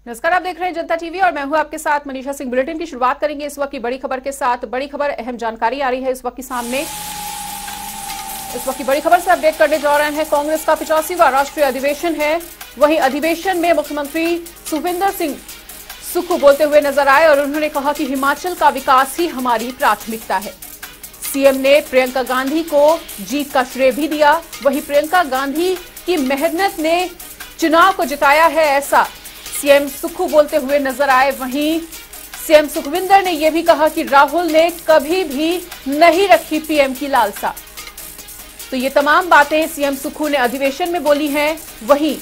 नमस्कार, आप देख रहे हैं जनता टीवी और मैं हूं आपके साथ मनीषा सिंह। बुलेटिन की शुरुआत करेंगे इस वक्त की बड़ी खबर के साथ। बड़ी खबर, अहम जानकारी आ रही है इस वक्त की सामने। इस वक्त की बड़ी खबर से अपडेट करने जा रहे हैं। कांग्रेस का 85वां राष्ट्रीय अधिवेशन है। वहीं अधिवेशन में मुख्यमंत्री सुखविंदर सिंह सुक्खू बोलते हुए नजर आए और उन्होंने कहा कि हिमाचल का विकास ही हमारी प्राथमिकता है। सीएम ने प्रियंका गांधी को जीत का श्रेय भी दिया। वहीं प्रियंका गांधी की मेहनत ने चुनाव को जिताया है, ऐसा सीएम सुक्खू बोलते हुए नजर आए। वहीं सीएम सुखविंदर ने यह भी कहा कि राहुल ने कभी भी नहीं रखी पीएम की लालसा। तो ये तमाम बातें सीएम सुक्खू ने अधिवेशन में बोली हैं। वहीं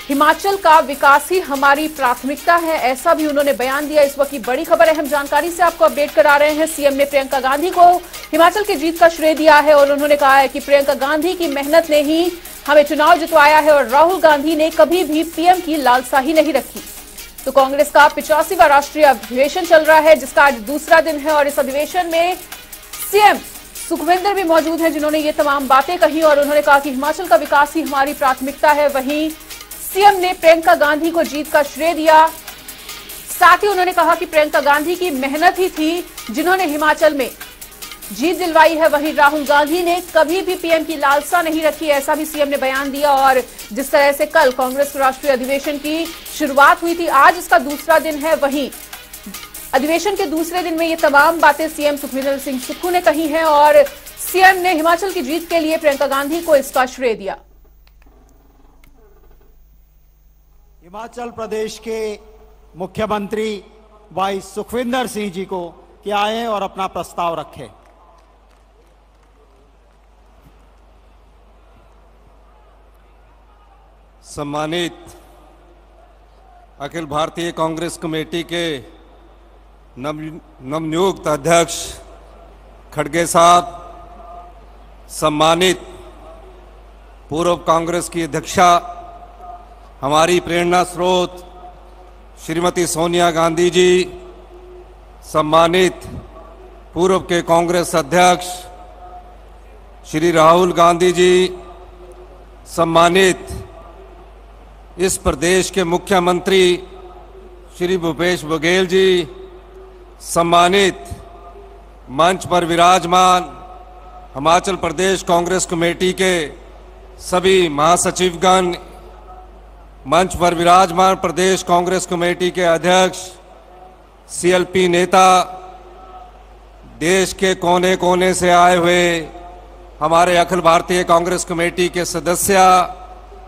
हिमाचल का विकास ही हमारी प्राथमिकता है, ऐसा भी उन्होंने बयान दिया। इस वक्त की बड़ी खबर, अहम जानकारी से आपको अपडेट करा रहे हैं। सीएम ने प्रियंका गांधी को हिमाचल की जीत का श्रेय दिया है और उन्होंने कहा है कि प्रियंका गांधी की मेहनत ने ही हमें चुनाव जितवाया है और राहुल गांधी ने कभी भी पीएम की लालसा ही नहीं रखी। तो कांग्रेस का 85वां राष्ट्रीय अधिवेशन चल रहा है, जिसका आज दूसरा दिन है और इस अधिवेशन में सीएम सुखविंदर भी मौजूद हैं, जिन्होंने ये तमाम बातें कही और उन्होंने कहा कि हिमाचल का विकास ही हमारी प्राथमिकता है। वहीं सीएम ने प्रियंका गांधी को जीत का श्रेय दिया। साथ ही उन्होंने कहा कि प्रियंका गांधी की मेहनत ही थी जिन्होंने हिमाचल में जीत दिलवाई है। वहीं राहुल गांधी ने कभी भी पीएम की लालसा नहीं रखी, ऐसा भी सीएम ने बयान दिया। और जिस तरह से कल कांग्रेस राष्ट्रीय अधिवेशन की शुरुआत हुई थी, आज इसका दूसरा दिन है। वहीं अधिवेशन के दूसरे दिन में ये तमाम बातें सीएम सुखविंदर सिंह सुक्खू ने कही हैं और सीएम ने हिमाचल की जीत के लिए प्रियंका गांधी को इसका श्रेय दिया। हिमाचल प्रदेश के मुख्यमंत्री भाई सुखविंदर सिंह जी को कि आए और अपना प्रस्ताव रखें। सम्मानित अखिल भारतीय कांग्रेस कमेटी के नवनियुक्त अध्यक्ष खड़गे साहब, सम्मानित पूर्व कांग्रेस की अध्यक्षा, हमारी प्रेरणा स्रोत श्रीमती सोनिया गांधी जी, सम्मानित पूर्व के कांग्रेस अध्यक्ष श्री राहुल गांधी जी, सम्मानित इस प्रदेश के मुख्यमंत्री श्री भूपेश बघेल जी, सम्मानित मंच पर विराजमान हिमाचल प्रदेश कांग्रेस कमेटी के सभी महासचिवगण, मंच पर विराजमान प्रदेश कांग्रेस कमेटी के अध्यक्ष, सीएलपी नेता, देश के कोने कोने से आए हुए हमारे अखिल भारतीय कांग्रेस कमेटी के सदस्य,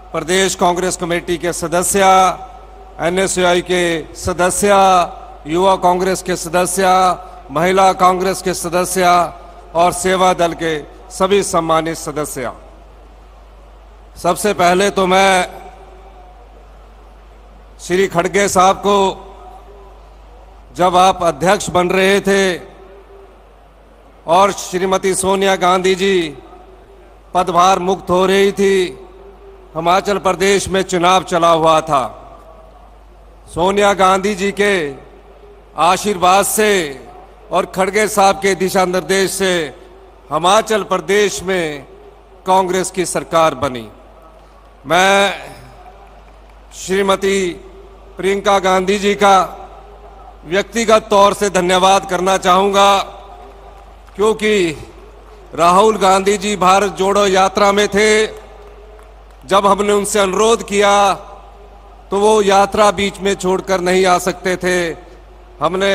प्रदेश कांग्रेस कमेटी के सदस्य, एनएसयूआई के सदस्य, युवा कांग्रेस के सदस्य, महिला कांग्रेस के सदस्य और सेवा दल के सभी सम्मानित सदस्य। सबसे पहले तो मैं श्री खड़गे साहब को, जब आप अध्यक्ष बन रहे थे और श्रीमती सोनिया गांधी जी पदभार मुक्त हो रही थी, हिमाचल प्रदेश में चुनाव चला हुआ था, सोनिया गांधी जी के आशीर्वाद से और खड़गे साहब के दिशा निर्देश से हिमाचल प्रदेश में कांग्रेस की सरकार बनी। मैं श्रीमती प्रियंका गांधी जी का व्यक्तिगत तौर से धन्यवाद करना चाहूँगा, क्योंकि राहुल गांधी जी भारत जोड़ो यात्रा में थे। जब हमने उनसे अनुरोध किया तो वो यात्रा बीच में छोड़कर नहीं आ सकते थे। हमने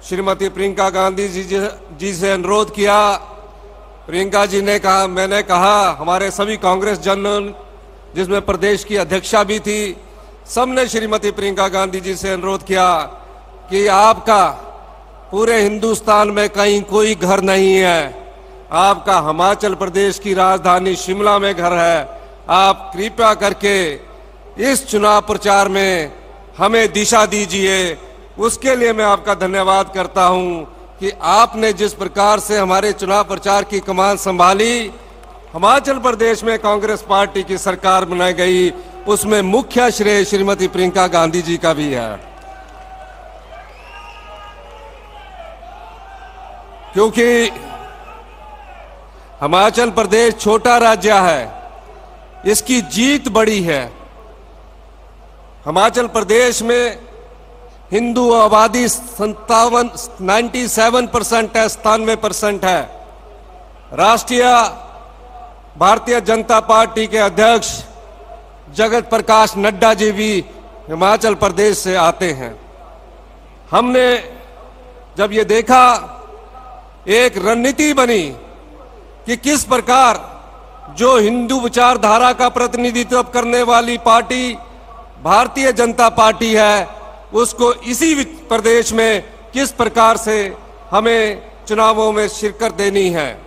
श्रीमती प्रियंका गांधी जी से अनुरोध किया। प्रियंका जी ने कहा, मैंने कहा, हमारे सभी कांग्रेस जन, जिसमें प्रदेश की अध्यक्षा भी थी, सबने श्रीमती प्रियंका गांधी जी से अनुरोध किया कि आपका पूरे हिंदुस्तान में कहीं कोई घर नहीं है, आपका हिमाचल प्रदेश की राजधानी शिमला में घर है, आप कृपया करके इस चुनाव प्रचार में हमें दिशा दीजिए। उसके लिए मैं आपका धन्यवाद करता हूं कि आपने जिस प्रकार से हमारे चुनाव प्रचार की कमान संभाली, हिमाचल प्रदेश में कांग्रेस पार्टी की सरकार बनाई गई, उसमें मुख्य श्रेय श्रीमती प्रियंका गांधी जी का भी है। क्योंकि हिमाचल प्रदेश छोटा राज्य है, इसकी जीत बड़ी है। हिमाचल प्रदेश में हिंदू आबादी 97% है, 97% है। राष्ट्रीय भारतीय जनता पार्टी के अध्यक्ष जगत प्रकाश नड्डा जी भी हिमाचल प्रदेश से आते हैं। हमने जब ये देखा, एक रणनीति बनी कि किस प्रकार जो हिंदू विचारधारा का प्रतिनिधित्व करने वाली पार्टी भारतीय जनता पार्टी है, उसको इसी प्रदेश में किस प्रकार से हमें चुनावों में शिरकत देनी है।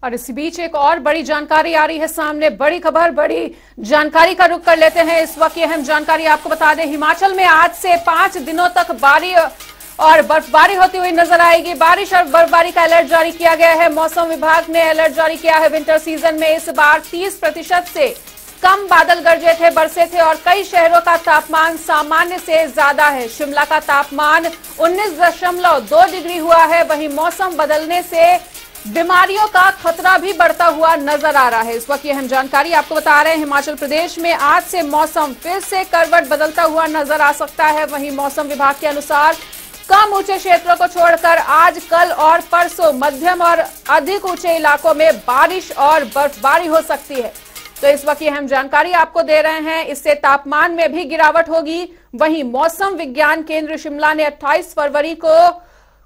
और इसी बीच एक और बड़ी जानकारी आ रही है सामने, बड़ी खबर, बड़ी जानकारी का रुख कर लेते हैं। इस वक्त की अहम जानकारी आपको बता दें, हिमाचल में आज से 5 दिनों तक बारिश और बर्फबारी होती हुई नजर आएगी। बारिश और बर्फबारी का अलर्ट जारी किया गया है। मौसम विभाग ने अलर्ट जारी किया है। विंटर सीजन में इस बार 30% से कम बादल गरजे थे, बरसे थे और कई शहरों का तापमान सामान्य से ज्यादा है। शिमला का तापमान 19.2 डिग्री हुआ है। वहीं मौसम बदलने से बीमारियों का खतरा भी बढ़ता हुआ नजर आ रहा है। इस वक्त की अहम जानकारी आपको बता रहे हैं, हिमाचल प्रदेश में आज से मौसम फिर से करवट बदलता हुआ नजर आ सकता है। वहीं मौसम विभाग के अनुसार कम ऊंचे क्षेत्रों को छोड़कर आज, कल और परसों मध्यम और अधिक ऊंचे इलाकों में बारिश और बर्फबारी हो सकती है। तो इस वक्त हम जानकारी आपको दे रहे हैं, इससे तापमान में भी गिरावट होगी। वहीं मौसम विज्ञान केंद्र शिमला ने 28 फरवरी को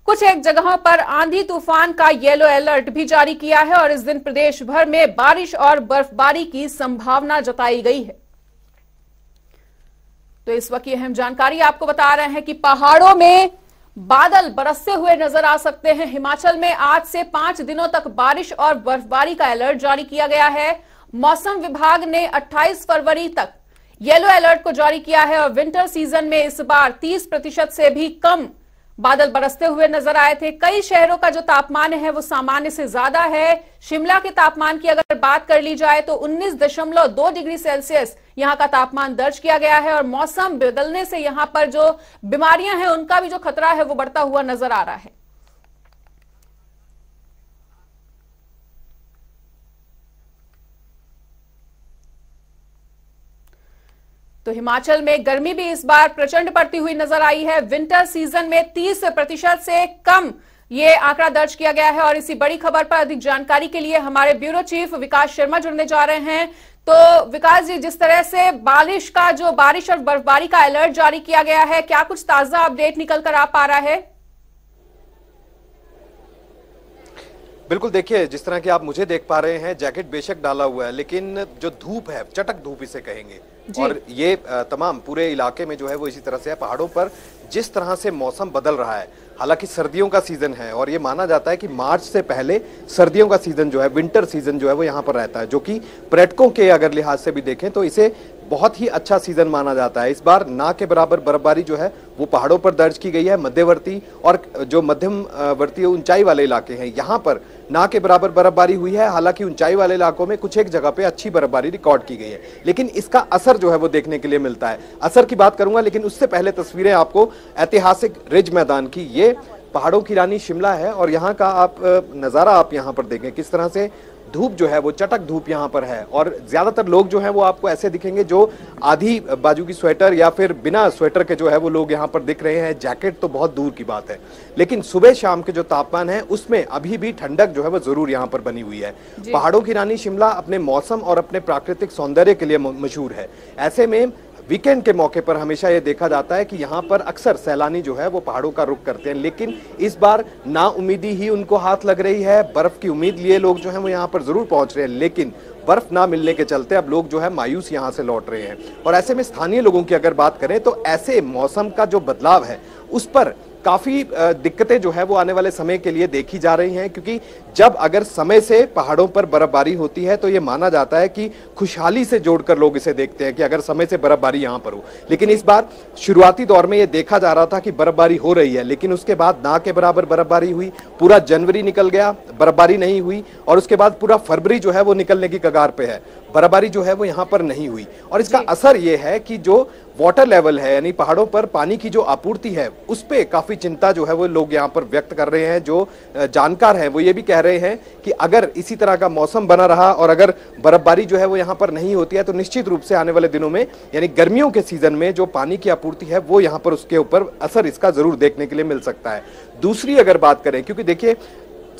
कुछ एक जगहों पर आंधी तूफान का येलो अलर्ट भी जारी किया है और इस दिन प्रदेश भर में बारिश और बर्फबारी की संभावना जताई गई है। तो इस वक्त हम जानकारी आपको बता रहे हैं कि पहाड़ों में बादल बरसते हुए नजर आ सकते हैं। हिमाचल में आज से 5 दिनों तक बारिश और बर्फबारी का अलर्ट जारी किया गया है। मौसम विभाग ने 28 फरवरी तक येलो अलर्ट को जारी किया है और विंटर सीजन में इस बार 30% से भी कम बादल बरसते हुए नजर आए थे। कई शहरों का जो तापमान है वो सामान्य से ज्यादा है। शिमला के तापमान की अगर बात कर ली जाए तो 19.2 डिग्री सेल्सियस यहां का तापमान दर्ज किया गया है और मौसम बदलने से यहां पर जो बीमारियां हैं उनका भी जो खतरा है वो बढ़ता हुआ नजर आ रहा है। तो हिमाचल में गर्मी भी इस बार प्रचंड पड़ती हुई नजर आई है। विंटर सीजन में 30% से कम ये आंकड़ा दर्ज किया गया है और इसी बड़ी खबर पर अधिक जानकारी के लिए हमारे ब्यूरो चीफ विकास शर्मा जुड़ने जा रहे हैं। तो विकास जी, जिस तरह से बारिश और बर्फबारी का अलर्ट जारी किया गया है, क्या कुछ ताजा अपडेट निकल कर आ पा रहा है? बिल्कुल, देखिए जिस तरह की आप मुझे देख पा रहे हैं, जैकेट बेशक डाला हुआ है लेकिन जो धूप है, चटक धूप इसे कहेंगे, और ये तमाम पूरे इलाके में जो है वो इसी तरह से है। पहाड़ों पर जिस तरह से मौसम बदल रहा है, हालांकि सर्दियों का सीजन है और ये माना जाता है कि मार्च से पहले सर्दियों का सीजन जो है, विंटर सीजन जो है वो यहाँ पर रहता है, जो कि पर्यटकों के अगर लिहाज से भी देखें तो इसे बहुत ही अच्छा सीजन माना जाता है। इस बार ना के बराबर बर्फबारी जो है वो पहाड़ों पर दर्ज की गई है। मध्यवर्ती और जो मध्यमवर्ती ऊंचाई वाले इलाके हैं, यहाँ पर ना के बराबर बर्फबारी हुई है। हालांकि ऊंचाई वाले इलाकों में कुछ एक जगह पे अच्छी बर्फबारी रिकॉर्ड की गई है, लेकिन इसका असर जो है वो देखने के लिए मिलता है। असर की बात करूंगा, लेकिन उससे पहले तस्वीरें आपको ऐतिहासिक रिज मैदान की, ये पहाड़ों की रानी शिमला है और यहाँ का आप नजारा आप यहाँ पर देखें किस तरह से धूप जो है वो चटक धूप यहाँ पर है। और ज्यादातर लोग जो हैं वो आपको ऐसे दिखेंगे जो आधी बाजू की स्वेटर या फिर बिना स्वेटर के जो है वो लोग यहाँ पर दिख रहे हैं। जैकेट तो बहुत दूर की बात है, लेकिन सुबह शाम के जो तापमान है उसमें अभी भी ठंडक जो है वो जरूर यहाँ पर बनी हुई है। पहाड़ों की रानी शिमला अपने मौसम और अपने प्राकृतिक सौंदर्य के लिए मशहूर है। ऐसे में वीकेंड के मौके पर हमेशा ये देखा जाता है कि यहाँ पर अक्सर सैलानी जो है वो पहाड़ों का रुख करते हैं, लेकिन इस बार ना उम्मीदी ही उनको हाथ लग रही है। बर्फ की उम्मीद लिए लोग जो हैं वो यहाँ पर जरूर पहुंच रहे हैं, लेकिन बर्फ ना मिलने के चलते अब लोग जो है मायूस यहाँ से लौट रहे हैं। और ऐसे में स्थानीय लोगों की अगर बात करें तो ऐसे मौसम का जो बदलाव है उस पर काफी दिक्कतें जो है वो आने वाले समय के लिए देखी जा रही हैं, क्योंकि जब अगर समय से पहाड़ों पर बर्फबारी होती है तो ये माना जाता है कि खुशहाली से जोड़कर लोग इसे देखते हैं कि अगर समय से बर्फबारी यहाँ पर हो। लेकिन इस बार शुरुआती दौर में ये देखा जा रहा था कि बर्फबारी हो रही है, लेकिन उसके बाद ना के बराबर बर्फबारी हुई, पूरा जनवरी निकल गया, बर्फबारी नहीं हुई, और उसके बाद पूरा फरवरी जो है वो निकलने की कगार पे है, बर्फबारी जो है वो यहाँ पर नहीं हुई। और इसका असर ये है कि जो वाटर लेवल है, यानी पहाड़ों पर पानी की जो आपूर्ति है उस पे काफी काफी चिंता जो है वो लोग यहाँ पर व्यक्त कर रहे हैं। जो जानकार हैं वो ये भी कह रहे हैं कि अगर इसी तरह का मौसम बना रहा और अगर बर्फबारी जो है वो यहाँ पर नहीं होती है तो निश्चित रूप से आने वाले दिनों में यानी गर्मियों के सीजन में जो पानी की आपूर्ति है वो यहाँ पर उसके ऊपर असर इसका जरूर देखने के लिए मिल सकता है। दूसरी अगर बात करें, क्योंकि देखिए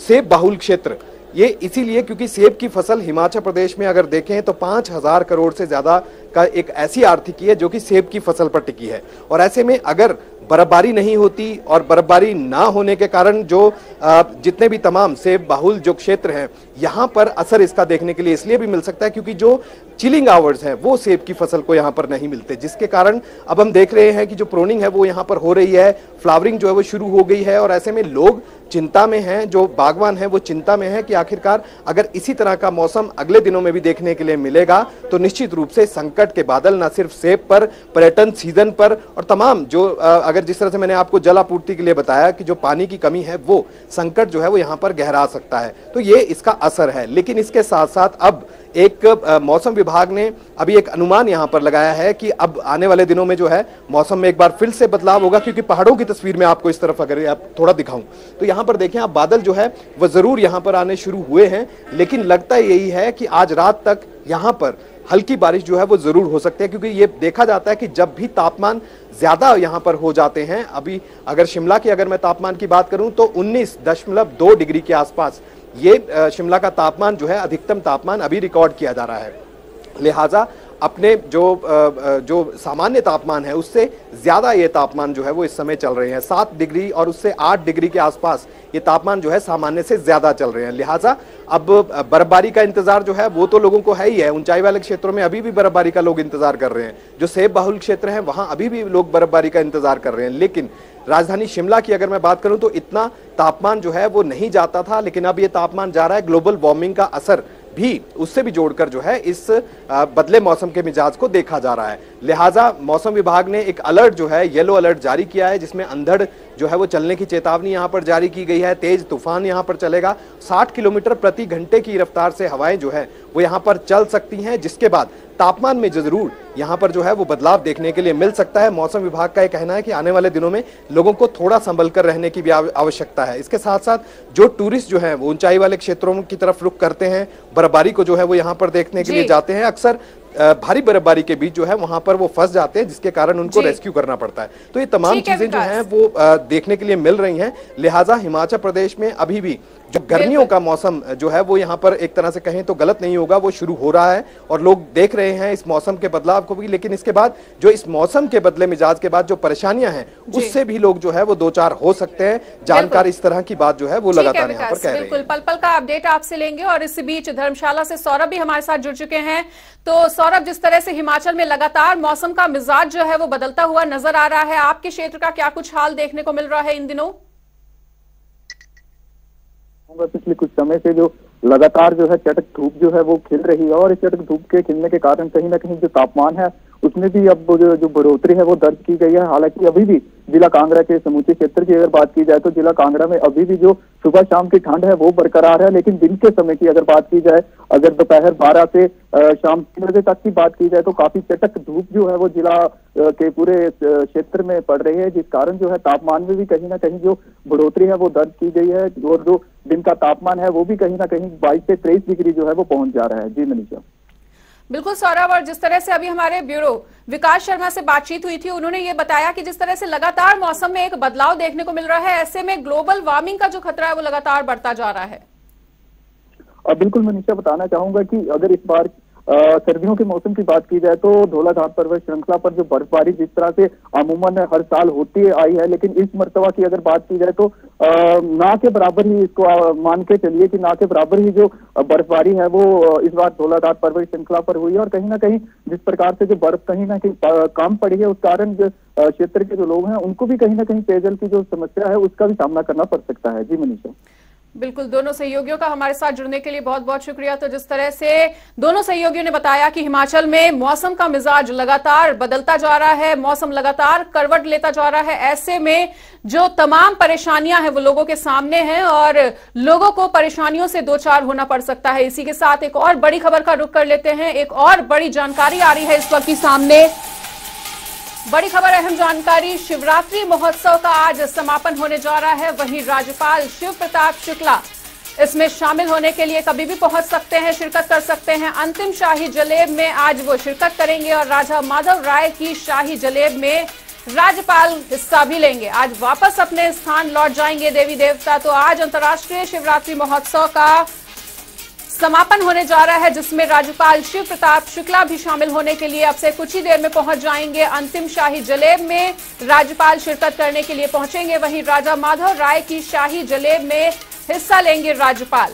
सेब बाहुल क्षेत्र ये इसीलिए क्योंकि सेब की फसल हिमाचल प्रदेश में अगर देखें तो 5,000 करोड़ से ज्यादा का एक ऐसी आर्थिकी है जो कि सेब की फसल पर टिकी है। और ऐसे में अगर बर्फबारी नहीं होती और बर्फबारी ना होने के कारण जो जितने भी तमाम सेब बाहुल जो क्षेत्र हैं यहाँ पर असर इसका देखने के लिए इसलिए भी मिल सकता है क्योंकि जो चिलिंग आवर्स हैं वो सेब की फसल को यहाँ पर नहीं मिलते, जिसके कारण अब हम देख रहे हैं कि जो प्रोनिंग है वो यहाँ पर हो रही है, फ्लावरिंग जो है वो शुरू हो गई है। और ऐसे में लोग चिंता में हैं, जो बागवान हैं वो चिंता में हैं कि आखिरकार अगर इसी तरह का मौसम अगले दिनों में भी देखने के लिए मिलेगा तो निश्चित रूप से संकट के बादल न सिर्फ सेब पर, पर्यटन सीजन पर और तमाम जो अगर जिस तरह से मैंने आपको जल आपूर्ति के लिए बताया कि जो पानी की कमी है वो संकट जो है वो यहाँ पर गहरा सकता है, तो ये इसका असर है। लेकिन इसके साथ साथ अब एक मौसम विभाग ने अभी एक अनुमान यहां पर लगाया है कि अब आने वाले दिनों में जो है मौसम में एक बार फिर से बदलाव होगा, क्योंकि पहाड़ों की तस्वीर में आपको इस तरफ अगर आप थोड़ा दिखाऊं तो यहां पर देखें आप, बादल जो है वो जरूर यहां पर आने शुरू हुए हैं, लेकिन लगता यही है कि आज रात तक यहां पर हल्की बारिश जो है वो जरूर हो सकती है, क्योंकि ये देखा जाता है कि जब भी तापमान ज्यादा यहां पर हो जाते हैं, अभी अगर शिमला की अगर मैं तापमान की बात करूं तो 19.2 डिग्री के आसपास ये शिमला का तापमान जो है अधिकतम तापमान अभी रिकॉर्ड किया जा रहा है। लिहाजा अपने जो सामान्य तापमान है उससे ज्यादा ये तापमान जो है वो इस समय चल रहे हैं। 7 डिग्री और उससे 8 डिग्री के आसपास ये तापमान जो है सामान्य से ज्यादा चल रहे हैं। लिहाजा अब बर्फबारी का इंतजार जो है वो तो लोगों को है ही है। ऊंचाई वाले क्षेत्रों में अभी भी बर्फबारी का लोग इंतजार कर रहे हैं। जो सेब बाहुल क्षेत्र हैं वहां अभी भी लोग बर्फबारी का इंतजार कर रहे हैं। लेकिन राजधानी शिमला की अगर मैं बात करूं तो इतना तापमान जो है वो नहीं जाता था, लेकिन अब ये तापमान जा रहा है। ग्लोबल वार्मिंग का असर भी उससे भी जोड़कर जो है इस बदले मौसम के मिजाज को देखा जा रहा है। लिहाजा मौसम विभाग ने एक अलर्ट जो है येलो अलर्ट जारी किया है, जिसमें अंधड़ जो है वो चलने की चेतावनी यहां पर जारी की गई है। तेज तूफान यहां पर चलेगा, 60 किलोमीटर प्रति घंटे की रफ्तार से हवाएं जो है वो यहां पर चल सकती हैं, जिसके बाद तापमान में जरूर यहां पर जो है वो बदलाव देखने के लिए मिल सकता है। मौसम विभाग का यह कहना है कि आने वाले दिनों में लोगों को थोड़ा संभल कर रहने की भी आवश्यकता है। इसके साथ साथ जो टूरिस्ट जो है वो ऊंचाई वाले क्षेत्रों की तरफ रुख करते हैं, बर्फबारी को जो है वो यहाँ पर देखने के लिए जाते हैं, अक्सर भारी बर्फबारी के बीच जो है वहां पर वो फंस जाते हैं, जिसके कारण उनको रेस्क्यू करना पड़ता है। तो ये तमाम चीजें जो हैं वो देखने के लिए मिल रही हैं। लिहाजा हिमाचल प्रदेश में अभी भी जो गर्मियों का मौसम जो है वो यहाँ पर एक तरह से कहें तो गलत नहीं होगा, वो शुरू हो रहा है और लोग देख रहे हैं इस मौसम के बदलाव को भी। लेकिन इसके बाद जो इस मौसम के बदले मिजाज के बाद जो परेशानियां हैं उससे भी लोग जो है वो दो चार हो सकते हैं। जानकार इस तरह की बात जो है वो लगातार यहाँ पर कह रहे हैं। बिल्कुल पल पल का अपडेट आपसे लेंगे। और इस बीच धर्मशाला से सौरभ भी हमारे साथ जुड़ चुके हैं। तो सौरभ, जिस तरह से हिमाचल में लगातार मौसम का मिजाज जो है वो बदलता हुआ नजर आ रहा है, आपके क्षेत्र का क्या कुछ हाल देखने को मिल रहा है इन दिनों? पिछले कुछ समय से जो लगातार जो है चटक धूप जो है वो खिल रही है, और इस चटक धूप के खिलने के कारण कहीं ना कहीं जो तापमान है उसमें भी अब जो बढ़ोतरी है वो दर्ज की गई है। हालांकि अभी भी जिला कांगड़ा के समूचे क्षेत्र की अगर बात की जाए तो जिला कांगड़ा में अभी भी जो सुबह शाम की ठंड है वो बरकरार है, लेकिन दिन के समय की अगर बात की जाए, अगर दोपहर 12 से शाम 3 बजे तक की बात की जाए तो काफी चटक धूप जो है वो जिला के पूरे क्षेत्र में पड़ रही है, जिस कारण जो है तापमान में भी कहीं ना कहीं जो बढ़ोतरी है वो दर्ज की गई है। और जो दिन का तापमान है वो भी कहीं ना कहीं 22 से 23 डिग्री जो है वो पहुंच जा रहा है। जी मनीषा। बिल्कुल सौरभ, और जिस तरह से अभी हमारे ब्यूरो विकास शर्मा से बातचीत हुई थी, उन्होंने ये बताया कि जिस तरह से लगातार मौसम में एक बदलाव देखने को मिल रहा है, ऐसे में ग्लोबल वार्मिंग का जो खतरा है वो लगातार बढ़ता जा रहा है। बिल्कुल मनीषा, बताना चाहूंगा कि अगर इस बार सर्दियों के मौसम की बात की जाए तो धौलाधार पर्वत श्रृंखला पर जो बर्फबारी जिस तरह से अमूमन हर साल होती आई है, लेकिन इस मर्तबा की अगर बात की जाए तो ना के बराबर ही इसको मान के चलिए कि ना के बराबर ही जो बर्फबारी है वो इस बार धौलाधार पर्वत श्रृंखला पर हुई है। और कहीं ना कहीं जिस प्रकार से जो बर्फ कहीं ना कहीं कम पड़ी है, उस कारण क्षेत्र के जो लोग हैं उनको भी कहीं ना कहीं पेयजल की जो समस्या है उसका भी सामना करना पड़ सकता है। जी मनीषा। बिल्कुल, दोनों सहयोगियों का हमारे साथ जुड़ने के लिए बहुत बहुत शुक्रिया। तो जिस तरह से दोनों सहयोगियों ने बताया कि हिमाचल में मौसम का मिजाज लगातार बदलता जा रहा है, मौसम लगातार करवट लेता जा रहा है, ऐसे में जो तमाम परेशानियां हैं वो लोगों के सामने हैं और लोगों को परेशानियों से दो चार होना पड़ सकता है। इसी के साथ एक और बड़ी खबर का रुख कर लेते हैं। एक और बड़ी जानकारी आ रही है इस वक्त की सामने। बड़ी खबर, अहम जानकारी। शिवरात्रि महोत्सव का आज समापन होने जा रहा है। वहीं राज्यपाल शिव प्रताप शुक्ला इसमें शामिल होने के लिए कभी भी पहुंच सकते हैं, शिरकत कर सकते हैं। अंतिम शाही जलेब में आज वो शिरकत करेंगे और राजा माधव राय की शाही जलेब में राज्यपाल हिस्सा भी लेंगे। आज वापस अपने स्थान लौट जाएंगे देवी देवता। तो आज अंतर्राष्ट्रीय शिवरात्रि महोत्सव का समापन होने जा रहा है, जिसमें राज्यपाल शिव प्रताप शुक्ला भी शामिल होने के लिए अब से कुछ ही देर में पहुंच जाएंगे। अंतिम शाही जलेब में राज्यपाल शिरकत करने के लिए पहुंचेंगे। वहीं राजा माधव राय की शाही जलेब में हिस्सा लेंगे राज्यपाल।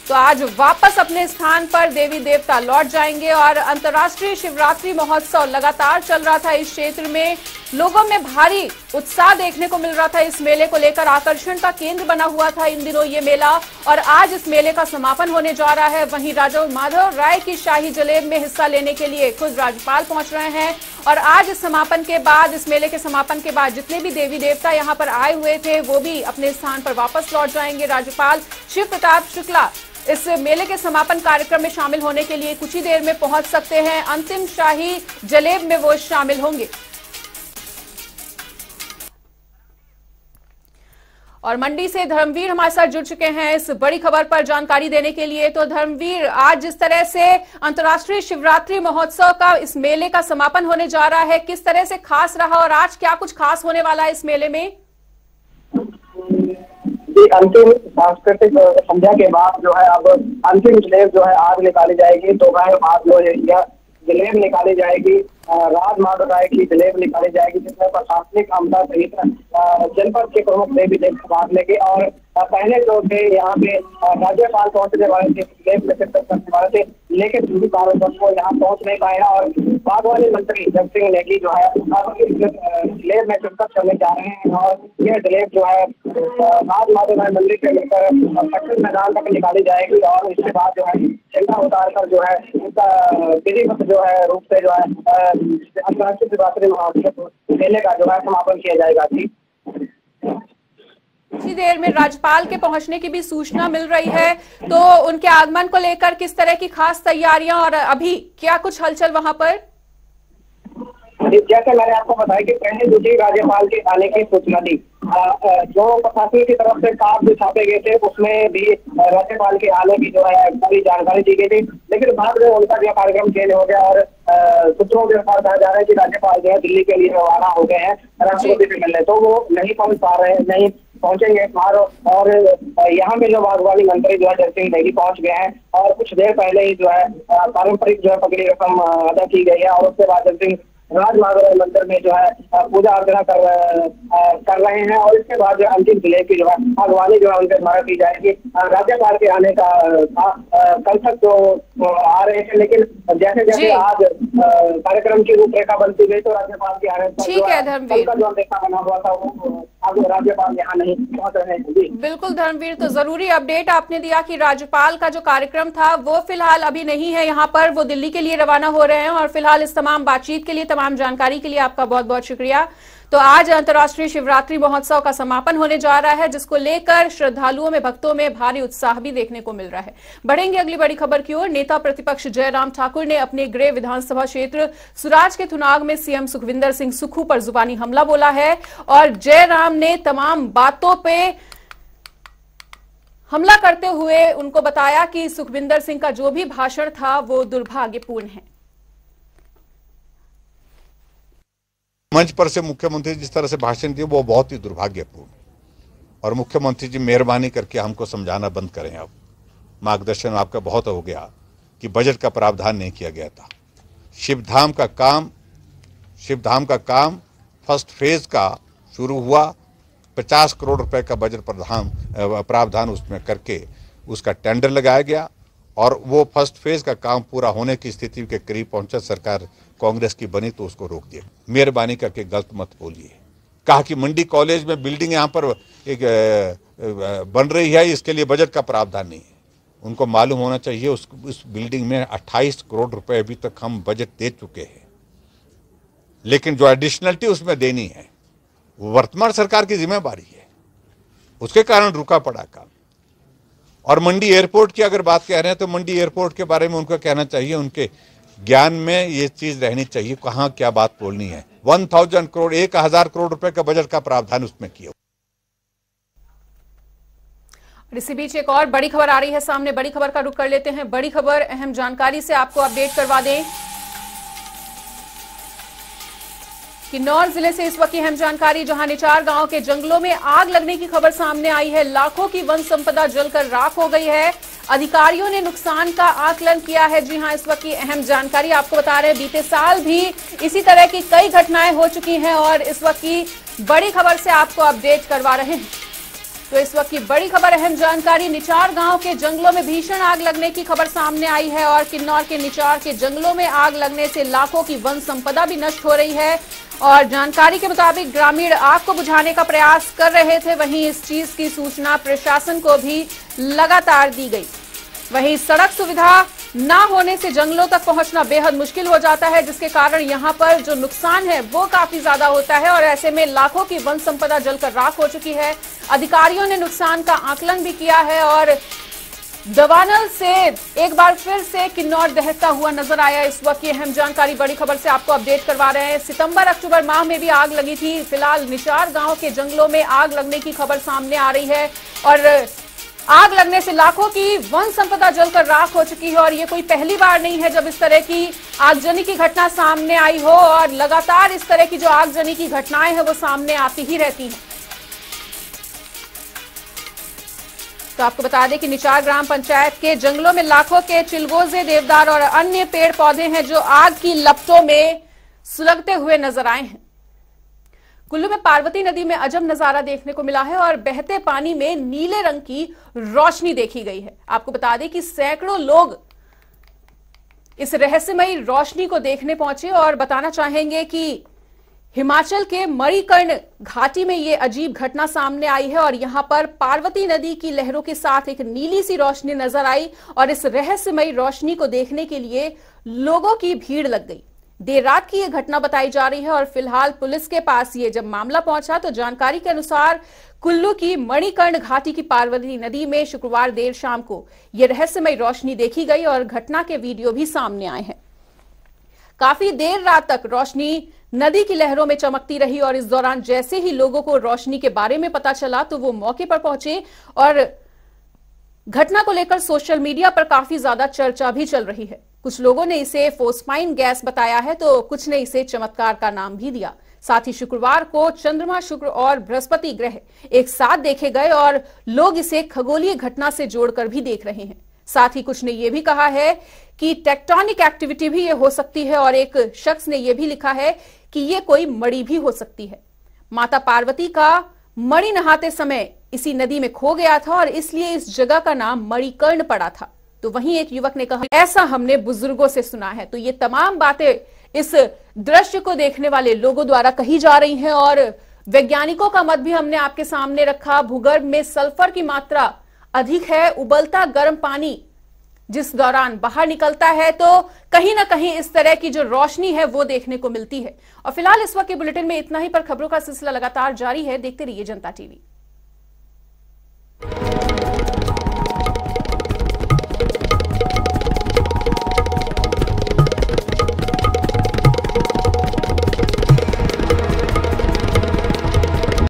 तो आज वापस अपने स्थान पर देवी देवता लौट जाएंगे। और अंतर्राष्ट्रीय शिवरात्रि महोत्सव लगातार चल रहा था। इस क्षेत्र में लोगों में भारी उत्साह देखने को मिल रहा था। इस मेले को लेकर आकर्षण का केंद्र बना हुआ था इन दिनों ये मेला, और आज इस मेले का समापन होने जा रहा है। वहीं राजा माधव राय की शाही जलेब में हिस्सा लेने के लिए खुद राज्यपाल पहुंच रहे हैं। और आज इस समापन के बाद, इस मेले के समापन के बाद जितने भी देवी देवता यहाँ पर आए हुए थे वो भी अपने स्थान पर वापस लौट जाएंगे। राज्यपाल शिव प्रताप शुक्ला इस मेले के समापन कार्यक्रम में शामिल होने के लिए कुछ ही देर में पहुंच सकते हैं। अंतिम शाही जलेब में वो शामिल होंगे। और मंडी से धर्मवीर हमारे साथ जुड़ चुके हैं इस बड़ी खबर पर जानकारी देने के लिए। तो धर्मवीर, आज जिस तरह से अंतर्राष्ट्रीय शिवरात्रि महोत्सव का इस मेले का समापन होने जा रहा है, किस तरह से खास रहा और आज क्या कुछ खास होने वाला है इस मेले में? अंतिम सांस्कृतिक संध्या के बाद जो है अब अंतिम जलेब जो है आज निकाली जाएगी। दोपहर बाद जो है यह जलेब निकाली जाएगी, राज माधव राय की जलेब निकाली जाएगी, जिसमें प्रशासनिक अमला सहित जनपद के प्रमुख देवी देवता भाग लेंगे। और पहले जो थे यहाँ पे राज्यपाल पहुंचने वाले थे, जलेब में शिरकत करने वाले थे, लेकिन किसी कारणवश वो यहाँ पहुंच नहीं पाए। और बागवानी मंत्री जग सिंह नेगी जो है जलेब में शिरकत करने जा रहे हैं। और यह जलेब जो है राज माधव राय मंदिर से लेकर पटन मैदान तक निकाली जाएगी। और इसके बाद जो है झंडा उतार कर जो है उसका विधिवत जो है रूप से जो है अंतर्राष्ट्रीय शिवरात्रि महोत्सव मेले का जो है समापन किया जाएगा। जी, इसी देर में राज्यपाल के पहुंचने की भी सूचना मिल रही है। तो उनके आगमन को लेकर किस तरह की खास तैयारियां और अभी क्या कुछ हलचल वहां पर? जैसे मैंने आपको बताया कि पहले जो थी राज्यपाल के आने की सूचना दी, जो प्रशासन की तरफ से कार्ड जो छापे गए थे उसमें भी राज्यपाल के आने की जो है पूरी जानकारी दी गई थी। लेकिन बाद में उनका जो कार्यक्रम चेंज हो गया और सूत्रों के अनुसार कहा जा रहा है कि राज्यपाल जो है दिल्ली के लिए रवाना हो गए हैं राष्ट्रपति से मिलने, तो वो नहीं पहुंच पा रहे हैं, नहीं पहुंचेंगे बाहर। और यहाँ पे जो बागवानी मंत्री जो है जग सिंह नेगी पहुंच गए हैं और कुछ देर पहले ही जो है पारंपरिक जो है पगड़ी रस्म अदा की गई है। और उसके बाद जग सिंह राज माधव राय मंदिर में जो है पूजा अर्चना कर रहे हैं। और इसके बाद जो अंतिम जलेब की जो है बागवानी जो है उनके द्वारा की जाएगी। राज्यपाल के आने का कल तक जो आ रहे थे, लेकिन जैसे जैसे आज कार्यक्रम की रूपरेखा बनती गई तो राज्यपाल के आने पर जो रेखा बना हुआ था वो अब राज्यपाल यहाँ नहीं पहुंच रहे हैं। बिल्कुल धर्मवीर, तो जरूरी अपडेट आपने दिया कि राज्यपाल का जो कार्यक्रम था वो फिलहाल अभी नहीं है यहाँ पर, वो दिल्ली के लिए रवाना हो रहे हैं। और फिलहाल इस तमाम बातचीत के लिए, तमाम जानकारी के लिए आपका बहुत बहुत शुक्रिया। तो आज अंतर्राष्ट्रीय शिवरात्रि महोत्सव का समापन होने जा रहा है, जिसको लेकर श्रद्धालुओं में, भक्तों में भारी उत्साह भी देखने को मिल रहा है। बढ़ेंगे अगली बड़ी खबर की ओर। नेता प्रतिपक्ष जयराम ठाकुर ने अपने गृह विधानसभा क्षेत्र सुराज के थुनाग में सीएम सुखविंदर सिंह सुक्खू पर जुबानी हमला बोला है। और जयराम ने तमाम बातों पे हमला करते हुए उनको बताया कि सुखविंदर सिंह का जो भी भाषण था वो दुर्भाग्यपूर्ण है। मंच पर से मुख्यमंत्री जिस तरह से भाषण दिए वो बहुत ही दुर्भाग्यपूर्ण। और मुख्यमंत्री जी मेहरबानी करके हमको समझाना बंद करें। अब मार्गदर्शन आपका बहुत हो गया कि बजट का प्रावधान नहीं किया गया था। शिवधाम का काम फर्स्ट फेज का शुरू हुआ, 50 करोड़ रुपए का बजट प्रावधान उसमें करके उसका टेंडर लगाया गया और वो फर्स्ट फेज का काम पूरा होने की स्थिति के करीब पहुंचा। सरकार कांग्रेस की बनी तो उसको रोक दिया। मेहरबानी करके गलत मत बोलिए। कहा कि मंडी कॉलेज में बिल्डिंग यहाँ पर एक बन रही है, इसके लिए बजट का प्रावधान नहीं है। उनको मालूम होना चाहिए उस बिल्डिंग में 28 करोड़ रुपए अभी तक हम बजट दे चुके हैं, लेकिन जो एडिशनलिटी उसमें देनी है वो वर्तमान सरकार की जिम्मेदारी है, उसके कारण रुका पड़ा काम। और मंडी एयरपोर्ट की अगर बात कह रहे हैं तो मंडी एयरपोर्ट के बारे में उनको कहना चाहिए, उनके ज्ञान में ये चीज रहनी चाहिए, कहाँ क्या बात बोलनी है। 1000 करोड़ 1000 करोड़ रुपए का बजट का प्रावधान उसमें किया। इसी बीच एक और बड़ी खबर आ रही है सामने, बड़ी खबर का रुख कर लेते हैं। बड़ी खबर अहम जानकारी से आपको अपडेट करवा दें। किन्नौर जिले से इस वक्त की अहम जानकारी, जहां निचार गांव के जंगलों में आग लगने की खबर सामने आई है। लाखों की वन संपदा जलकर राख हो गई है। अधिकारियों ने नुकसान का आकलन किया है। जी हां, इस वक्त की अहम जानकारी आपको बता रहे हैं। बीते साल भी इसी तरह की कई घटनाएं हो चुकी हैं और इस वक्त की बड़ी खबर से आपको अपडेट करवा रहे हैं। तो इस वक्त की बड़ी खबर अहम जानकारी, निचार गांव के जंगलों में भीषण आग लगने की खबर सामने आई है और किन्नौर के निचार के जंगलों में आग लगने से लाखों की वन संपदा भी नष्ट हो रही है। और जानकारी के मुताबिक ग्रामीण आग को बुझाने का प्रयास कर रहे थे, वहीं इस चीज की सूचना प्रशासन को भी लगातार दी गई। वहीं सड़क सुविधा ना होने से जंगलों तक पहुंचना बेहद मुश्किल हो जाता है, जिसके कारण यहां पर जो नुकसान है वो काफी ज्यादा होता है और ऐसे में लाखों की वन संपदा जलकर राख हो चुकी है। अधिकारियों ने नुकसान का आकलन भी किया है और दवानल से एक बार फिर से किन्नौर दहकता हुआ नजर आया। इस वक्त की अहम जानकारी बड़ी खबर से आपको अपडेट करवा रहे हैं। सितंबर अक्टूबर माह में भी आग लगी थी। फिलहाल निचार गांव के जंगलों में आग लगने की खबर सामने आ रही है और आग लगने से लाखों की वन संपदा जलकर राख हो चुकी है और ये कोई पहली बार नहीं है जब इस तरह की आगजनी की घटना सामने आई हो और लगातार इस तरह की जो आगजनी की घटनाएं हैं वो सामने आती ही रहती हैं। तो आपको बता दें कि निचार ग्राम पंचायत के जंगलों में लाखों के चिलगोजे, देवदार और अन्य पेड़ पौधे हैं जो आग की लपटों में सुलगते हुए नजर आए हैं। कुल्लू में पार्वती नदी में अजब नजारा देखने को मिला है और बहते पानी में नीले रंग की रोशनी देखी गई है। आपको बता दें कि सैकड़ों लोग इस रहस्यमयी रोशनी को देखने पहुंचे और बताना चाहेंगे कि हिमाचल के मणिकर्ण घाटी में यह अजीब घटना सामने आई है और यहां पर पार्वती नदी की लहरों के साथ एक नीली सी रोशनी नजर आई और इस रहस्यमयी रोशनी को देखने के लिए लोगों की भीड़ लग गई। देर रात की यह घटना बताई जा रही है और फिलहाल पुलिस के पास ये जब मामला पहुंचा तो जानकारी के अनुसार कुल्लू की मणिकर्ण घाटी की पार्वती नदी में शुक्रवार देर शाम को यह रहस्यमयी रोशनी देखी गई और घटना के वीडियो भी सामने आए हैं। काफी देर रात तक रोशनी नदी की लहरों में चमकती रही और इस दौरान जैसे ही लोगों को रोशनी के बारे में पता चला तो वो मौके पर पहुंचे और घटना को लेकर सोशल मीडिया पर काफी ज्यादा चर्चा भी चल रही है। कुछ लोगों ने इसे फोस्माइन गैस बताया है तो कुछ ने इसे चमत्कार का नाम भी दिया। साथ ही शुक्रवार को चंद्रमा, शुक्र और बृहस्पति ग्रह एक साथ देखे गए और लोग इसे खगोलीय घटना से जोड़कर भी देख रहे हैं। साथ ही कुछ ने यह भी कहा है कि टेक्टोनिक एक्टिविटी भी ये हो सकती है और एक शख्स ने यह भी लिखा है कि ये कोई मणि भी हो सकती है। माता पार्वती का मणि नहाते समय इसी नदी में खो गया था और इसलिए इस जगह का नाम मणिकर्ण पड़ा था। तो वहीं एक युवक ने कहा, ऐसा हमने बुजुर्गों से सुना है। तो ये तमाम बातें इस दृश्य को देखने वाले लोगों द्वारा कही जा रही हैं और वैज्ञानिकों का मत भी हमने आपके सामने रखा। भूगर्भ में सल्फर की मात्रा अधिक है। उबलता गर्म पानी जिस दौरान बाहर निकलता है तो कहीं ना कहीं इस तरह की जो रोशनी है वो देखने को मिलती है। और फिलहाल इस वक्त के बुलेटिन में इतना ही, पर खबरों का सिलसिला लगातार जारी है। देखते रहिए जनता टीवी।